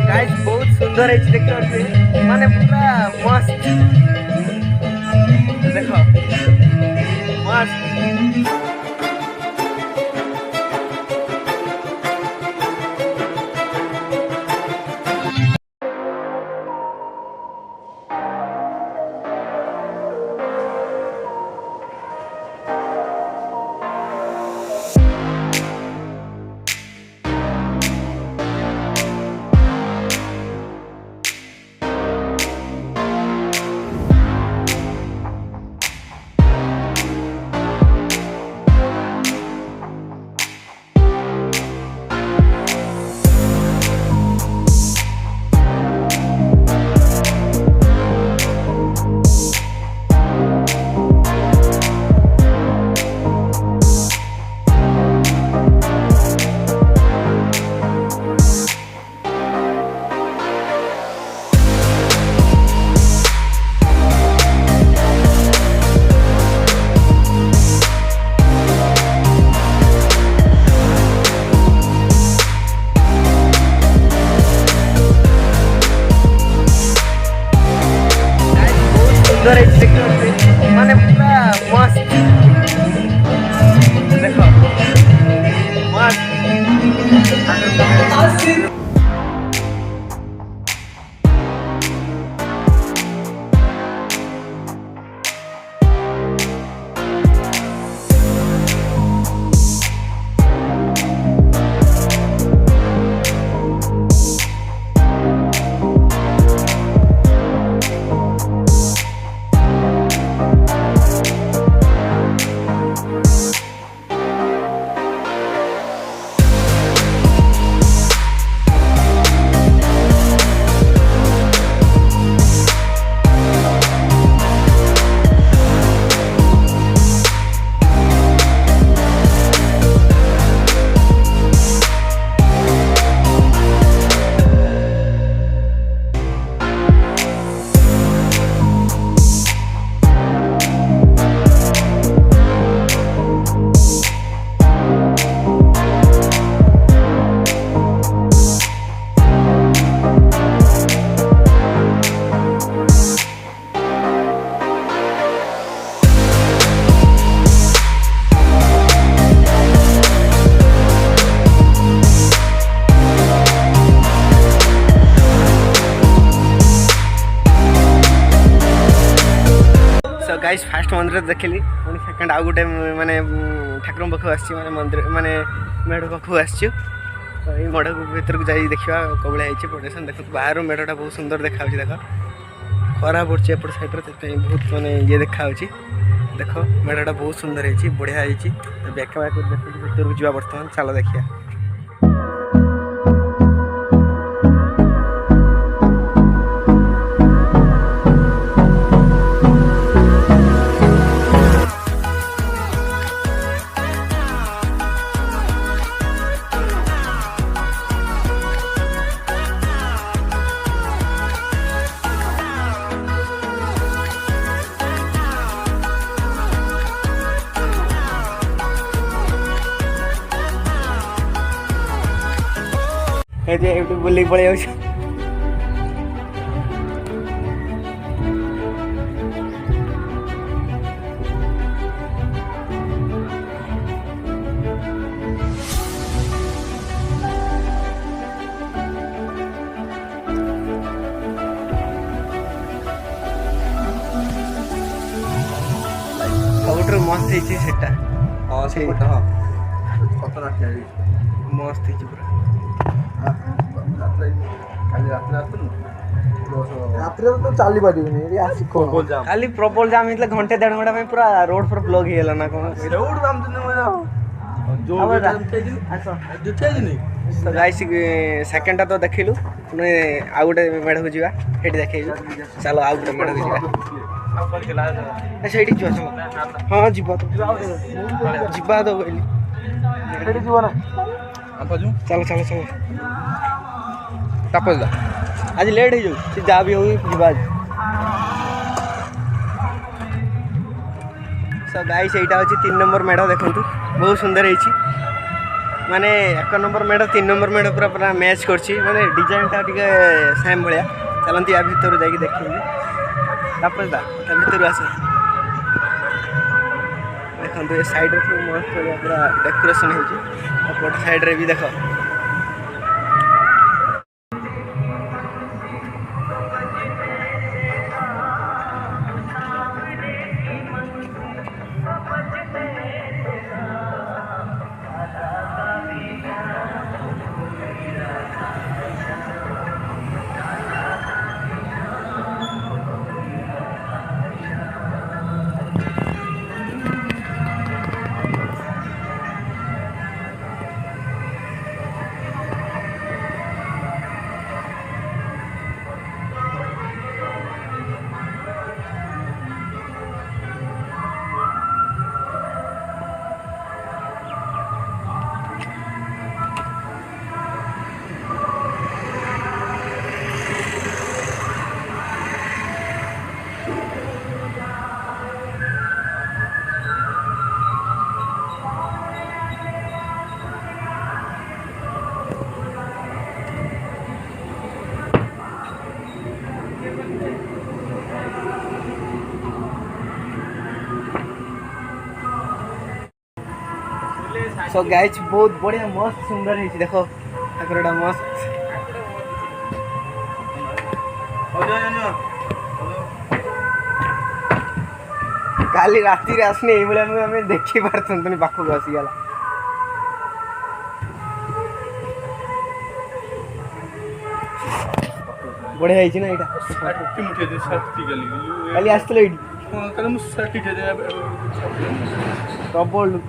Guys बहुत सुंदर है देखिए माने पूरा मस्त देखो मस्त। सुंदर है देखिए माने पूरा मस्त देखो मस्त। गाइस फास्ट मंदिर देखिली पुणी सेकेंड आउ गोटे माने ठाकुर पाखु आसी माने मंदिर माने मेढ़ पाखु आसचु तो ये मढ़ भीतर को जाई देखिबा कबळा ହେଇଛି प्रोटेक्शन देखो बाहर मेढ़टा बहुत सुंदर देखा होची देखो खरा पड़छ एपट साइड रे बहुत माने ये देखा होची देखो मेढ़टा बहुत सुंदर ହେଇଛି बढ़िया ହେଇଛି तो बैक बैक देखो भीतर को जीवा वर्तमान चलो देखिया। यूट्यूब बोल पड़े जाऊँ सबुठ मस्त है मस्त है पूरा तो चली पार खाली प्रबल जाम होता घंटे 1.5 घंटा में पूरा रोड पर ब्लॉक हो ना कौन गाइस सेकेंड तो देखिलु पुणे आउ गोटे मेढ़ को जीवा ये देखे चलो आउ गोटे मेढ़ को जीवा अच्छा ये चलो हाँ जीवा तो जीवा तो कहली जीवन चलो चलो चलो तपस आज लेट हो जाऊ जहाँ भी हो सो गाइस एटा होची 3 नंबर मेढ़ देखंतु बहुत सुंदर होईची माने 1 नंबर मेढ़ 3 नंबर मेढ़ पूरा पूरा मैच करछि माने डिजाइनटा टिके सेम भलिया चलंती या भीतर जाके देखिबी तापर दा भीतर आस देखो ये साइड रे मस्त पूरा डेकोरेशन होछि पट साइड रे भी देखो सो गाइज बहुत बढ़िया मस्त सुंदर है देखो ठाकुरटा मस्त काली राति आसने ये आम देखी पार्थनी पाखक आसीगला बढ़िया है ना यहाँ काली आसते ये प्रबल लुक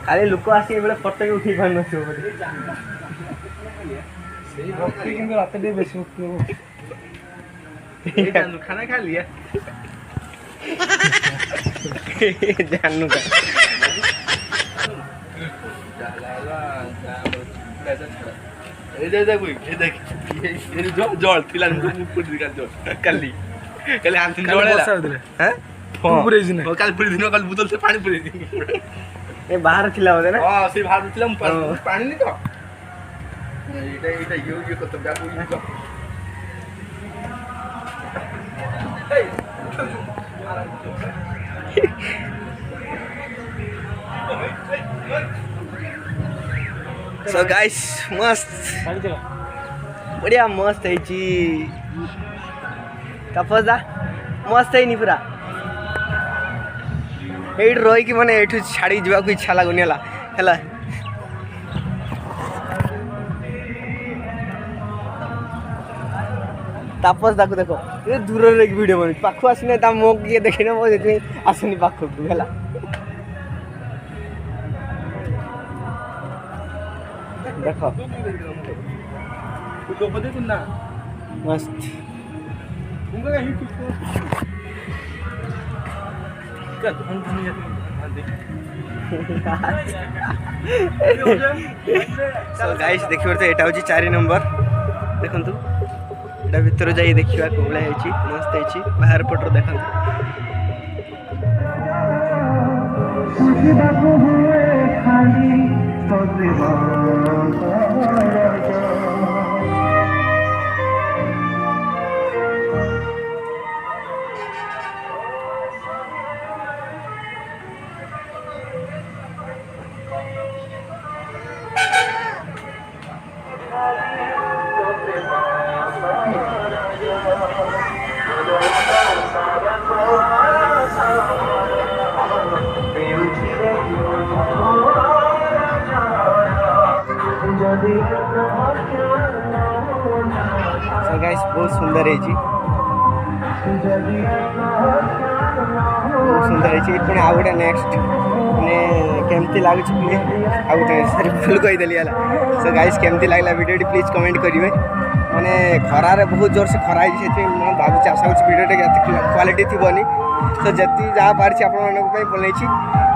खाली लोक आसी फटो भी उठे पार नथिबो भक्ति किंतु रात बेस खाना खा लिया जानू का जल थिला काली काली आंथिन जल हैं पूरे दिन काल पूरे दिन काल बोतल से पानी पूरे दिन ए बाहर थिला बोले ना हां से बाहर थिला पानी नहीं तो एटा ये करत ब्याग सो गाइस मस्त बढ़िया मस्त है तपस दा मस्त है पूरा ये रही कि मैंने ये छाड़ी जावाक इच्छा लगुनि है तापस दाक देख ये दूर वीडियो बन पाख आसने मो किए देखी ना मुझे आसनी पाखक है देख मस्त गाइस देखिए तो यहाँ हूँ 4 नंबर देखु यहाँ भीतर जाई देखा कौला मस्त है बाहर पटर देखा गाइस बहुत सुंदर है सुंदर है पुणी आउ गोटे नेक्स्ट मैंने केमती लगुच आउ गोटे सरी भूल कहीदेली है सो गाइस केमती लगला वीडियो प्लीज कमेंट करेंगे ମାନେ ଖରାରେ ବହୁତ ଜୋରସେ ଖରା ହେଇଛି ସେଥିପାଇଁ ମୁଁ ଭାବୁଛି ଆଶା କରୁଛି ଭିଡ଼ିଓଟା ଏତେ କ୍ୱାଲିଟି ଥିବନି ତ ଯେତିକି ଯାହା ପାରିଛି ଆପଣମାନଙ୍କ ପାଇଁ ବନେଇଛି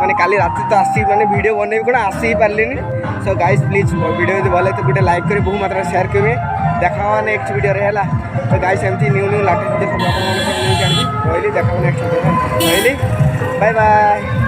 ମାନେ କାଲି ରାତି ତ ଆସି ମାନେ ଭିଡ଼ିଓ ବନେଇବି କ'ଣ ଆସି ହିଁ ପାରିଲିନି ସୋ ଗାଇସ୍ ପ୍ଲିଜ୍ ଭିଡ଼ିଓ ଯଦି ଭଲ ହେଇଥିବ ଗୋଟେ ଲାଇକ୍ କରି ବହୁ ମାତ୍ରାରେ ସେୟାର କରିବେ ଦେଖା ହେବା ନେକ୍ସଟ ଭିଡ଼ିଓରେ ହେଲା ତ ଗାଇସ୍ ଏମିତି ନ୍ୟୁ ଲାଟେଷ୍ଟ ଭିଡ଼ିଓ ସବୁ ଆପଣମାନଙ୍କ ପାଇଁ ନେଇକି ଆଣିବି ରହିଲି ଦେଖା ହେବା ନେକ୍ସଟ ଭିଡ଼ିଓରେ ରହିଲି ବାଏ ବାଏ।